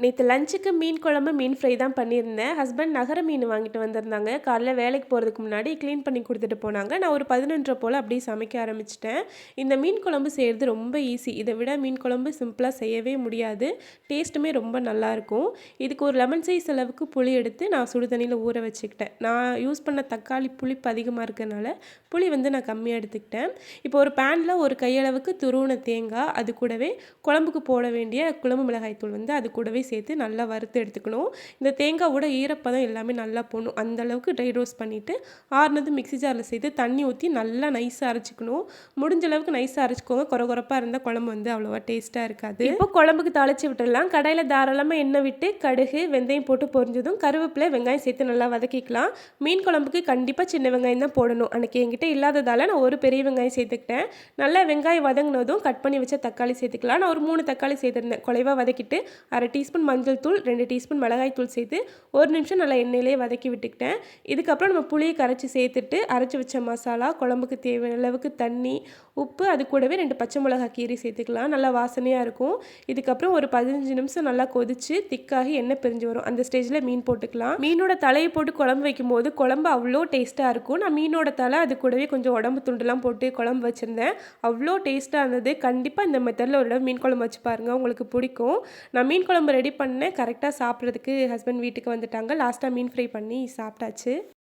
நேத்து லஞ்சுக்கு மீன் குழம்பு, மீன் ஃப்ரை தான் பண்ணியிருந்தேன். ஹஸ்பண்ட் நகர மீன் வாங்கிட்டு வந்திருந்தாங்க. காலைல வேலைக்கு போறதுக்கு முன்னாடி கிளீன் பண்ணி குடுத்துட்டு போனாங்க. நான் ஒரு 11:30 போல அப்படியே சமைக்க ஆரம்பிச்சுட்டேன். இந்த மீன் குழம்பு செய்றது ரொம்ப ஈஸி. இத விட மீன் குழம்பு சிம்பிளா செய்யவே முடியாது. டேஸ்ட்டுமே ரொம்ப நல்லாயிருக்கும். இதுக்கு ஒரு லெமன் சைஸ் அளவுக்கு புளி எடுத்து நான் சுடு தண்ணீல ஊற வச்சுக்கிட்டேன். நான் யூஸ் பண்ண தக்காளி புளிப்பு அதிகமா இருக்கனால, புளி வந்து நான் கம்மியா எடுத்துக்கிட்டேன். இப்போ ஒரு பேன்ல ஒரு கையளவுக்கு துருவுன தேங்காய், அது கூடவே குழம்புக்கு போட வேண்டிய குழம்பு மிளகாய் தூள் வந்து அது கூடவே சேர்த்து நல்லா வறுத்து எடுத்துக்கணும். இந்த தேங்காவோட ஈரப்பதம் எல்லாமே நல்லா போணும். அந்த அளவுக்கு ட்ரை ரோஸ்ட் பண்ணிட்டு, ஆறுனது மிக்ஸி ஜார்ல சேர்த்து தண்ணி ஊத்தி நல்லா நைஸா அரைச்சுக்கணும். முடிஞ்ச அளவுக்கு நைஸா அரைச்சுக்கோங்க. கொரகொரப்பா இருந்தா குழம்பு வந்து அவ்வளவா டேஸ்ட்டா இருக்காது. இப்போ குழம்புக்கு தாளிச்சு விட்டுடலாம். கடாயில தாராளமா எண்ணெய் விட்டு கடுகு, வெந்தயம் போட்டு பொரிஞ்சதும் கருவேப்பிலை, வெங்காயம் சேர்த்து நல்லா வதக்கிக்கலாம். மீன் குழம்புக்கு கண்டிப்பா சின்ன வெங்காயம் தான் போடணும். அன்னைக்கு என்கிட்ட இல்லாததால நான் ஒரு பெரிய வெங்காயம் சேர்த்துக்கிட்டேன். நல்லா வெங்காயம் வதங்கினதும் கட் பண்ணி வச்ச தக்காளி சேர்த்துக்கலாம். நான் ஒரு 3 தக்காளி சேர்த்துருந்தேன். குழைவா வதக்கிட்டு 1/2 டீஸ்பூன் மஞ்சள் தூள், 2 டீஸ்பூன் மிளகாய் தூள் சேர்த்து 1 நிமிஷம் நல்லா எண்ணெயிலேயே வதக்கி விட்டுக்கிட்டேன். இதுக்கப்புறம் நம்ம புளியை கரைச்சி சேர்த்துட்டு அரைச்சி வச்ச மசாலா, குழம்புக்கு தேவையான அளவுக்கு தண்ணி, உப்பு, அது கூடவே 2 பச்சை மிளகாய் கீரி சேர்த்துக்கலாம். நல்லா வாசனையாக இருக்கும். இதுக்கப்புறம் ஒரு 15 நிமிஷம் நல்லா கொதிச்சு திக்காகி எண்ணெய் பிரிஞ்சு வரும். அந்த ஸ்டேஜில் மீன் போட்டுக்கலாம். மீனோட தலையை போட்டு குழம்பு வைக்கும்போது குழம்பு அவ்வளோ டேஸ்ட்டாக இருக்கும். நான் மீனோட தலை அது கூடவே கொஞ்சம் உடம்பு துண்டுலாம் போட்டு குழம்பு வச்சுருந்தேன். அவ்வளோ டேஸ்ட்டாக இருந்தது. கண்டிப்பாக இந்த மெத்தடில் ஒரு தடவை மீன் குழம்பு வச்சு பாருங்கள், உங்களுக்கு பிடிக்கும். நான் மீன் குழம்பு ரெடி பண்ணேன். கரெக்டாக சாப்பிட்றதுக்கு ஹஸ்பண்ட் வீட்டுக்கு வந்துட்டாங்க. லாஸ்ட்டாக மீன் ஃப்ரை பண்ணி சாப்பிட்டாச்சு.